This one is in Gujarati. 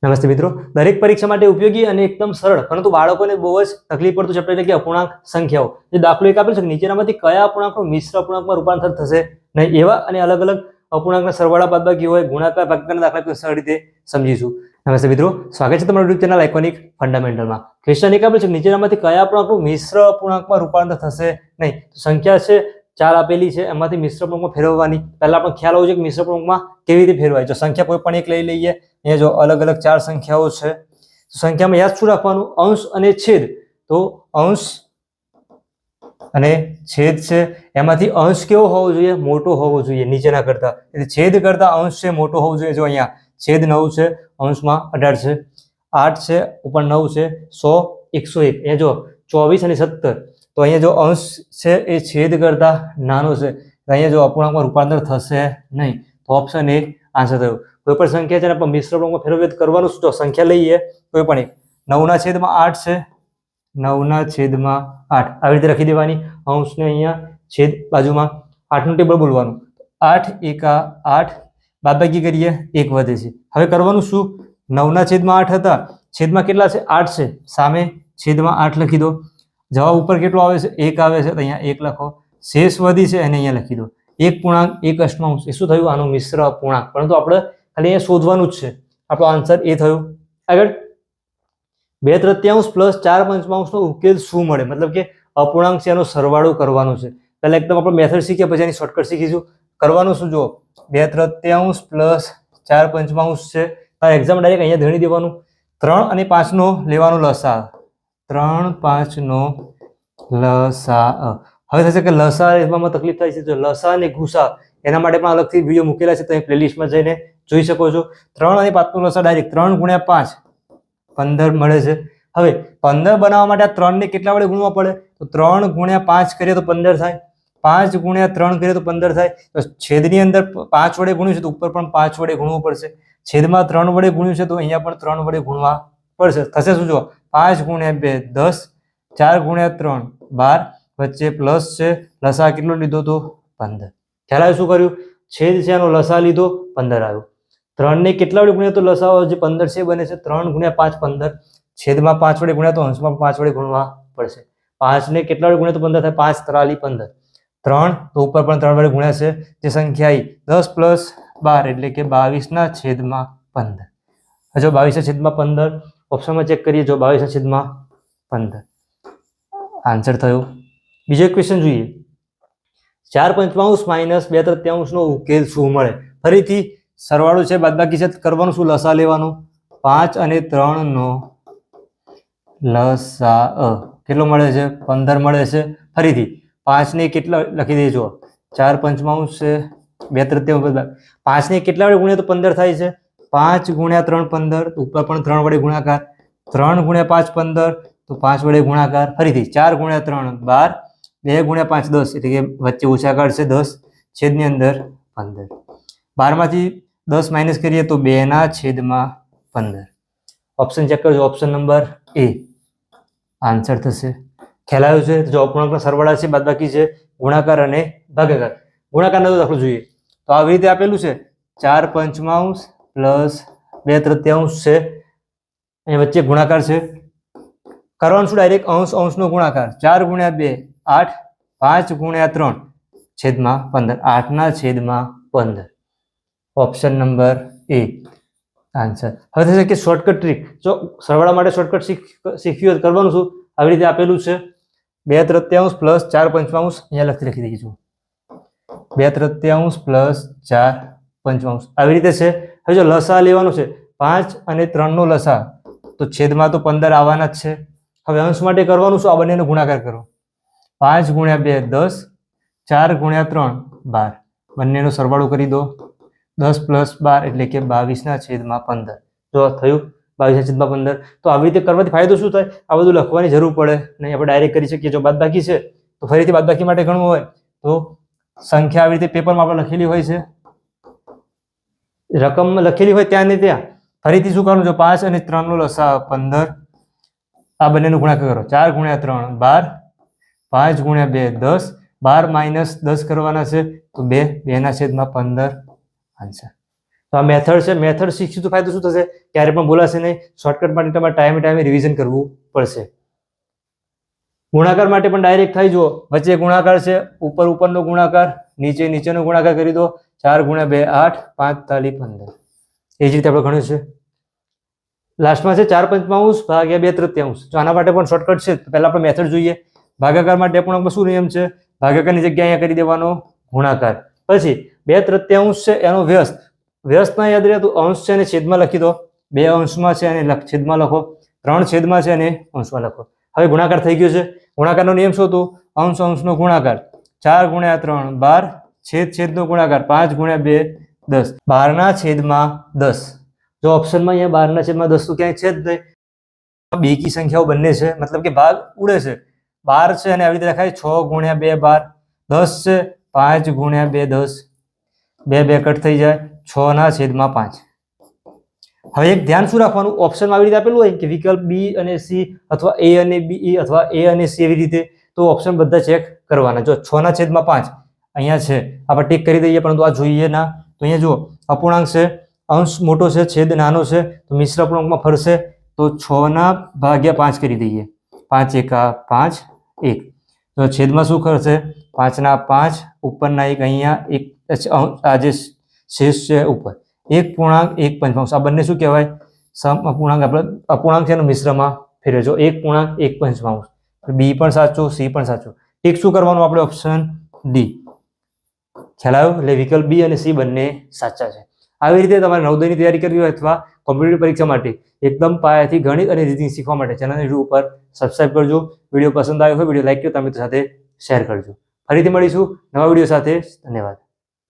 નમસ્તે મિત્રો, દરેક પરીક્ષા માટે ઉપયોગી અને એકદમ સરળ પરંતુ બાળકોને બહુ જ તકલીફ પડતું ચેપ્ટર એટલે કે અપૂર્ણાંક સંખ્યાઓ. જે દાખલો એક આપેલ છે કે નીચેનામાંથી કયા અપૂર્ણાંકનું મિશ્ર અપૂર્ણાંકમાં રૂપાંતર થશે નહીં, એવા અને અલગ અલગ અપૂર્ણાંકના સરવાળા બાદબાકી હોય ગુણાકાર ભાગાકારના દાખલા સરળ રીતે સમજીશું. નમસ્તે મિત્રો, સ્વાગત છે તમારું યુટ્યુબ ચેનલ આઇકોનિક ફંડામેન્ટલમાં. ક્વેશ્ચન એક આપેલ છે કે નીચેનામાંથી કયા અપૂર્ણાંકનું મિશ્ર અપૂર્ણાંકમાં રૂપાંતર થશે નહીં. સંખ્યા છે 4 આપેલી છે, એમાંથી મિશ્ર અપૂર્ણાંકમાં ફેરવવાની. પહેલા આપણે ખ્યાલ હોવો જોઈએ કે મિશ્ર અપૂર્ણાંકમાં કેવી રીતે ફેરવાય. જો સંખ્યા કોઈ પણ એક લઈ લઈએ, અહીંયા જો અલગ અલગ 4 સંખ્યાઓ છે, સંખ્યામાં યાદ શું રાખવાનું? અંશ અને છેદ. તો અંશ અને છેદ છે, એમાંથી અંશ કેવો હોવો જોઈએ? મોટો હોવો જોઈએ નીચેના કરતા. એટલે છેદ કરતા અંશ છે મોટો હોવો જોઈએ. જો અહીંયા છેદ 9 છે, અંશમાં 18 છે, 8 છે ઉપર 9 છે, 100 101. અહીંયા જો 24 અને 17, તો અહીંયા જો અંશ છે એ છેદ કરતા નાનો છે, અહીંયા જો અપૂર્ણાંકમાં રૂપાંતર થશે નહીં. તો ઓપ્શન એ આન્સર થયો. કોઈ પણ સંખ્યા છે ને આપણે મિશ્ર અપૂર્ણાંકમાં ફેરવીએ તો કરવાનું શું? જો સંખ્યા લઈએ કોઈ પણ એક, 9/8 છે, 9/8 આવી રીતે લખી દેવાની. અંશને અહીંયા છેદ બાજુમાં, 8 નું ટેબલ બોલવાનું. 8 એકા 8, બાદબાકી કરીએ 1 વધે છે. હવે કરવાનું શું? 9/8 હતા, છેદમાં કેટલા છે? 8 છે, સામે છેદમાં 8 લખી દો. જવાબ ઉપર કેટલો આવે છે? 1 આવે છે, તો અહીંયા 1 લખો. શેષ વધી છે એને અહીંયા લખી દો. 1 પૂર્ણાંક 1 અષ્ટમાંશ. એ શું થયું? આનું મિશ્ર અપૂર્ણાંક. પરંતુ આપણે ખાલી અહીંયા શોધવાનું જ છે. આપણો આન્સર એ થયો. આગળ 2/3 પ્લસ 4/5 નો ઉકેલ શું મળે? મતલબ કે અપૂર્ણાંક છે એનો સરવાળો કરવાનો છે. પહેલા એકદમ આપણે મેથડ શીખ્યા, પછી એની શોર્ટકટ શીખીશું. કરવાનું શું? જો 2/3 પ્લસ 4/5 છે. એક્ઝામ ડાયરેક્ટ અહીંયા ધણી દેવાનું. 3 અને 5 નો લેવાનો લસા. 3, 5 નો લસા. હવે થશે કે લસા એમાં તકલીફ થાય છે. જો લસા અને ગુસા એના માટે પણ અલગથી વિડીયો મૂકેલા છે, તમે પ્લેલિસ્ટમાં જઈને જોઈ શકો છો. 3 અને 5 નો લસા ડાયરેક્ટ 3 × 5 15 મળે છે. હવે 15 બનાવવા માટે આ 3 ને કેટલા વડે ગુણવા પડે? તો 3 × 5 કરીએ તો 15 થાય, 5 × 3 કરીએ તો 15 થાય. તો છેદની અંદર 5 વડે ગુણ્યું છે તો ઉપર પણ 5 વડે ગુણવું પડશે. છેદમાં 3 વડે ગુણ્યું છે તો અહીંયા પણ 3 વડે ગુણવા પડશે. થશે શું? જો 5 × 2 10, 4 × 3 12, વચ્ચે પ્લસ છે, લસા કેટલો લીધો તો 15. ખ્યાલ આવ્યો શું કર્યું? છેદ છે એનો લસા લીધો, 15 આવ્યો. 3 ને કેટલા વડે ગુણ્યા તો લસા જે 15 છે બને છે 3 × 5 15. છેદમાં 5 વડે ગુણ્યા તો અંશમાં 5 વડે ગુણવા પડશે. 5 ને કેટલા વડે ગુણ્યા તો 15 થાય, 5 × 3 = 15. 3 તો ઉપર પણ 3 વડે ગુણ્યા છે. જે સંખ્યા આવી 10 + 12 એટલે કે 22/15. જો 22/15 ઓપ્શનમાં ચેક કરીએ. જો 22/15 આન્સર થયો. બીજો એક ક્વેશ્ચન જોઈએ. 4/5 માઇનસ 2/3 નો ઉકેલ શું મળે? ફરીથી સરવાળો છે, બાદબાકી છે, કરવાનું શું? લસા લેવાનો. 5 અને 3 નો લસા કેટલો મળે છે? 15 મળે છે. ફરીથી 5 ને કેટલા લખી દેજો? 4/5 છે, 2/3 5 ને કેટલા વડે ગુણ્યા તો 15 થાય છે. 5 × 3 15, ઉપર પણ 3 વડે ગુણાકાર. 3 × 5 15, તો 5 વડે ગુણાકાર. ફરીથી 4 × 3 12, 2 × 5 10, એટલે કે વચ્ચે ઓછા કાઢશે 10, છેદની અંદર 15. 12 માંથી 10 માઇનસ કરીએ તો 2/15. ઓપ્શન ચેક કરજો. ઓપ્શન નંબર એ આન્સર થશે. ખ્યાલ આવ્યો છે? જો અપૂર્ણાંકના સરવાળા છે, બાદબાકી છે, ગુણાકાર અને ભાગાકાર. ગુણાકારનો દાખલો જોઈએ તો આવી રીતે આપેલું છે. 4/5 પ્લસ 2/3 છે, અહીંયા વચ્ચે ગુણાકાર છે. કરવાનું શું? ડાયરેક્ટ અંશનો ગુણાકાર. 4 × 2 8, 5 × 3 છેદમાં 15, 8/15. ઓપ્શન નંબર એ આન્સર. હવે થશે કે શોર્ટકટ ટ્રીક. જો સરવાળા માટે શોર્ટકટ શીખ્યું હોય કરવાનું શું? આવી રીતે આપેલું છે 2/3 પ્લસ 4/5, અહીંયા લખી દઈશું 2/3 પ્લસ 4/5 આવી રીતે છે. હવે જો લસા લેવાનો છે, 5 અને 3 નો લસા, તો છેદમાં તો 15 આવવાના જ છે. હવે અંશ માટે કરવાનું શું? આ બંનેનો ગુણાકાર કરો. 5 × 2 10, 4 × 3 12, બંનેનો સરવાળો કરી દો. 10 + 12 એટલે કે 22/15. જો થયું 22/15. તો આવી રીતે કરવાથી ફાયદો શું થાય? આ બધું લખવાની જરૂર પડે નહીં, આપણે ડાયરેક્ટ કરી શકીએ. જો બાદબાકી છે તો ફરીથી બાદબાકી માટે ગણવું હોય તો સંખ્યા આવી રીતે પેપરમાં આપણે લખેલી હોય છે, રકમ લખેલી હોય ત્યાં ને ત્યાં ફરીથી શું કરવાનું? જો 5 અને 3 નો લસા 15, આ બંનેનો ગુણાકાર કરો. 4 × 3 12, 5 × 2 10, 12 - 10 કરવાના છે તો 2/15 આન્સર. તો આ મેથડ છે. મેથડ શીખશું તો ફાયદો શું થશે? ક્યારે પણ બોલાશે નહીં. શોર્ટકટ માટે તમારે ટાઈમે રિવિઝન કરવું પડશે. ગુણાકાર માટે પણ ડાયરેક્ટ થઈ જુઓ. વચ્ચે ગુણાકાર છે, ઉપરનો ગુણાકાર, નીચેનો ગુણાકાર કરી દો. 4 × 2 8, 5 તાલી 15. એ જ રીતે આપણે ગણ્યું છે. લાસ્ટમાં છે 4/5 ભાગ્યા 2/3. તો આના માટે પણ શોર્ટકટ છે. પહેલા આપણે મેથડ જોઈએ. ભાગાકાર માટે અપૂર્ણાંકમાં શું નિયમ છે? ભાગાકારની જગ્યાએ અહીંયા કરી દેવાનો ગુણાકાર. પછી 2/3 છે એનો વ્યસ્ત. વ્યસ્ત ના યાદ રહે તો અંશ છે અને છેદમાં લખી દો. 2 અંશમાં છે અને છેદમાં લખો. 3 છેદમાં છે અને અંશમાં લખો. હવે ગુણાકાર થઈ ગયો છે. ગુણાકારનો નિયમ શું હતો? અંશનો ગુણાકાર. 4 × 3 12, છેદનો ગુણાકાર 5 × 2 10. 12/10. જો ઓપ્શનમાં અહીંયા 12/10 તો ક્યાંય છે જ નહીં. બેકી સંખ્યાઓ બંને છે, મતલબ કે ભાગ ઉડે છે. 12 છે અને આવી રીતે લખાય 6 × 2 12. 10 છે 5 × 2 10. 2 કટ થઈ જાય. 6/5. હવે એક ધ્યાન શું રાખવાનું? ઓપ્શનમાં આવી રીતે આપેલું હોય કે વિકલ્પ બી અને સી અથવા એ અને બી અથવા એ અને સી એવી રીતે, તો ઓપ્શન બધા ચેક કરવાના. જો 6/5 અહીંયા છે, આપણે ટીક કરી દઈએ, પરંતુ આ જોઈએ ના. તો અહીંયા જુઓ અપૂર્ણાંક છે, અંશ મોટો છે, છેદ નાનો છે, તો મિશ્ર અપૂર્ણાંકમાં ફરશે તો 6/5 કરી દઈએ. 5 × 5 1. તો છેદમાં શું કરશે? 5/5 ઉપરના 1 અહીંયા 1 આ જે શેષ છે ઉપર 1.1/5. આ બંને શું કહેવાય? સમ અપૂર્ણાંક. આપણે અપૂર્ણાંક છે એનો મિશ્રમાં ફેરવજો. 1.1/5. બી પણ સાચું, સી પણ સાચું. ટીક શું કરવાનું આપણે? Option D. ખ્યાલ આવ્યો? એટલે વિકલ્પ બી અને સી બંને સાચા છે. આવી રીતે તમારે નવોદયની તૈયારી કરવી હોય અથવા કોમ્પિટિટિવ પરીક્ષા માટે એકદમ પાયાથી ગણિત અને રીઝનિંગ શીખવા માટે ચેનલની ઉપર સબસ્ક્રાઇબ કરજો. વિડીયો પસંદ આવ્યો હોય વિડીયો લાઈક કરો, તમે સાથે શેર કરજો. ફરીથી મળીશું નવા વિડીયો સાથે. ધન્યવાદ.